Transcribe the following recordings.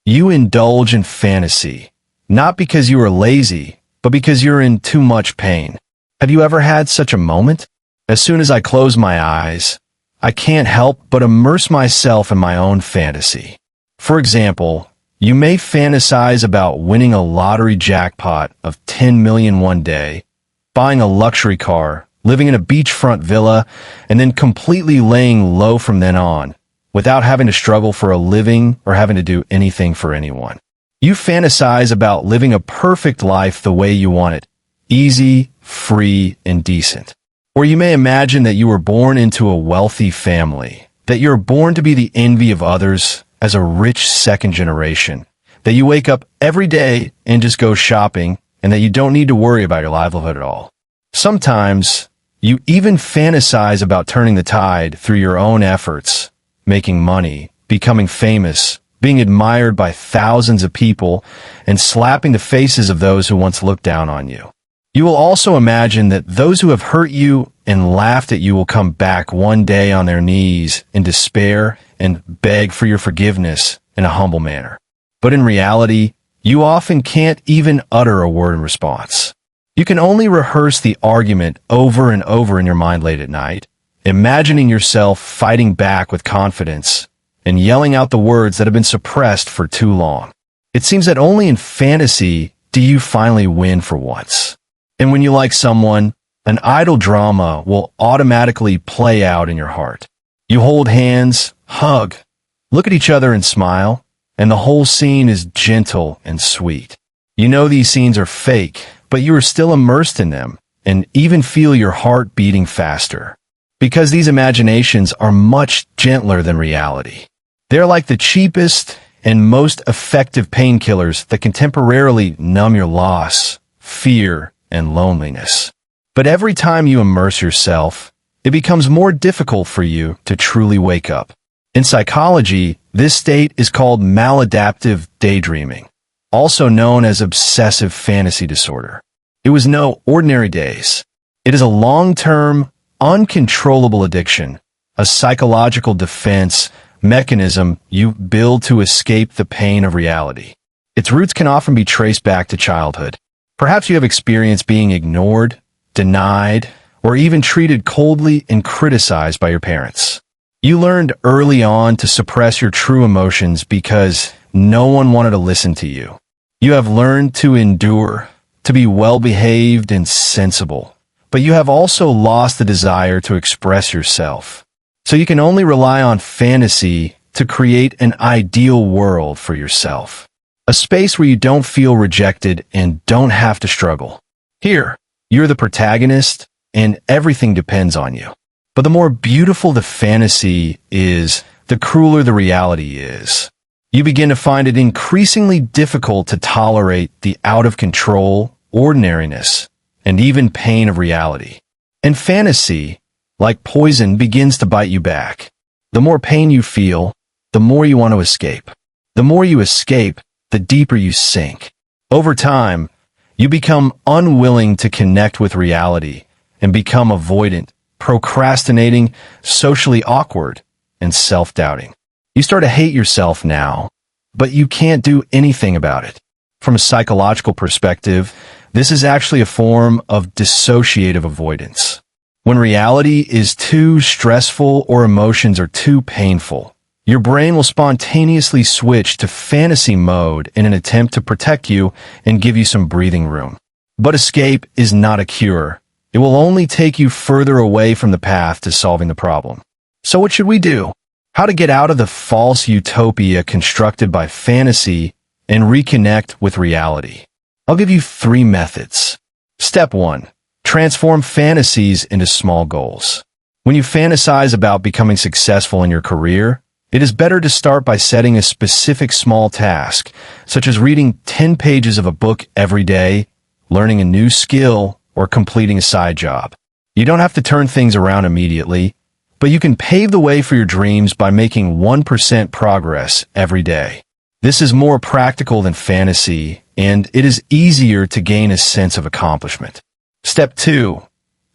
You indulge in fantasy, not because you are lazy, but because you're in too much pain. Have you ever had such a moment? As soon as I close my eyes, I can't help but immerse myself in my own fantasy. For example, you may fantasize about winning a lottery jackpot of 10 million one day, buying a luxury car, living in a beachfront villa, and then completely laying low from then on, without having to struggle for a living or having to do anything for anyone. You fantasize about living a perfect life the way you want it, easy, free, and decent. Or you may imagine that you were born into a wealthy family, that you're born to be the envy of others as a rich second generation, that you wake up every day and just go shopping, and that you don't need to worry about your livelihood at all. Sometimes, you even fantasize about turning the tide through your own efforts, making money, becoming famous, being admired by thousands of people, and slapping the faces of those who once looked down on you. You will also imagine that those who have hurt you and laughed at you will come back one day on their knees in despair and beg for your forgiveness in a humble manner. But in reality, you often can't even utter a word in response. You can only rehearse the argument over and over in your mind late at night, imagining yourself fighting back with confidence and yelling out the words that have been suppressed for too long. It seems that only in fantasy do you finally win for once. And when you like someone, an idle drama will automatically play out in your heart. You hold hands, hug, look at each other and smile, and the whole scene is gentle and sweet. You know these scenes are fake, but you are still immersed in them and even feel your heart beating faster. Because these imaginations are much gentler than reality. They're like the cheapest and most effective painkillers that can temporarily numb your loss, fear, and loneliness. But every time you immerse yourself, it becomes more difficult for you to truly wake up. In psychology, this state is called maladaptive daydreaming, also known as obsessive fantasy disorder. It was no ordinary days. It is a long-term, uncontrollable addiction, a psychological defense mechanism you build to escape the pain of reality. Its roots can often be traced back to childhood. Perhaps you have experienced being ignored, denied, or even treated coldly and criticized by your parents. You learned early on to suppress your true emotions because no one wanted to listen to you. You have learned to endure, to be well-behaved and sensible, but you have also lost the desire to express yourself. So you can only rely on fantasy to create an ideal world for yourself. A space where you don't feel rejected and don't have to struggle. Here, you're the protagonist and everything depends on you. But the more beautiful the fantasy is, the crueler the reality is. You begin to find it increasingly difficult to tolerate the out-of-control ordinariness and even pain of reality. And fantasy, like poison, begins to bite you back. The more pain you feel, the more you want to escape. The more you escape, the deeper you sink. Over time, you become unwilling to connect with reality and become avoidant, procrastinating, socially awkward, and self-doubting. You start to hate yourself now, but you can't do anything about it. From a psychological perspective, this is actually a form of dissociative avoidance. When reality is too stressful or emotions are too painful, your brain will spontaneously switch to fantasy mode in an attempt to protect you and give you some breathing room. But escape is not a cure. It will only take you further away from the path to solving the problem. So what should we do? How to get out of the false utopia constructed by fantasy and reconnect with reality? I'll give you 3 methods. Step 1. Transform fantasies into small goals. When you fantasize about becoming successful in your career, it is better to start by setting a specific small task, such as reading 10 pages of a book every day, learning a new skill, or completing a side job. You don't have to turn things around immediately, but you can pave the way for your dreams by making 1% progress every day. This is more practical than fantasy, and it is easier to gain a sense of accomplishment. Step 2.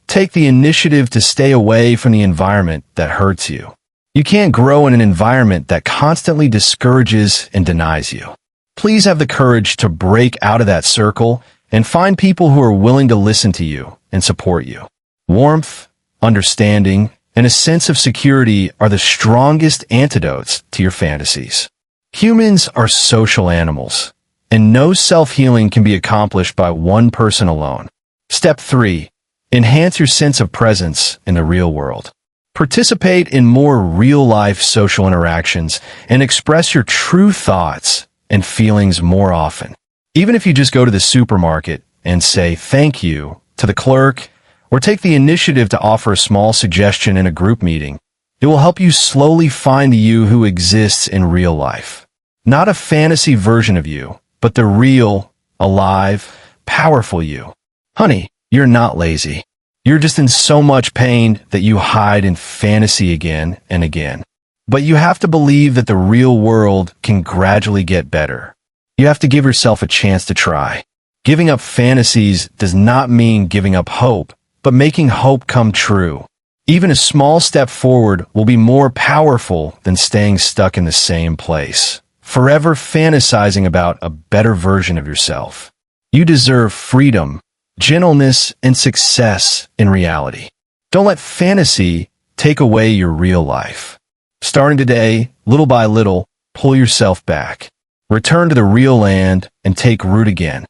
Take the initiative to stay away from the environment that hurts you. You can't grow in an environment that constantly discourages and denies you. Please have the courage to break out of that circle and find people who are willing to listen to you and support you. Warmth, understanding, and a sense of security are the strongest antidotes to your fantasies. Humans are social animals, and no self-healing can be accomplished by one person alone. Step 3. Enhance your sense of presence in the real world. Participate in more real-life social interactions and express your true thoughts and feelings more often. Even if you just go to the supermarket and say thank you to the clerk or take the initiative to offer a small suggestion in a group meeting, it will help you slowly find the you who exists in real life. Not a fantasy version of you, but the real, alive, powerful you. Honey, you're not lazy. You're just in so much pain that you hide in fantasy again and again. But you have to believe that the real world can gradually get better. You have to give yourself a chance to try. Giving up fantasies does not mean giving up hope, but making hope come true. Even a small step forward will be more powerful than staying stuck in the same place, forever fantasizing about a better version of yourself. You deserve freedom, gentleness, and success in reality. Don't let fantasy take away your real life. Starting today, little by little, pull yourself back. Return to the real land and take root again.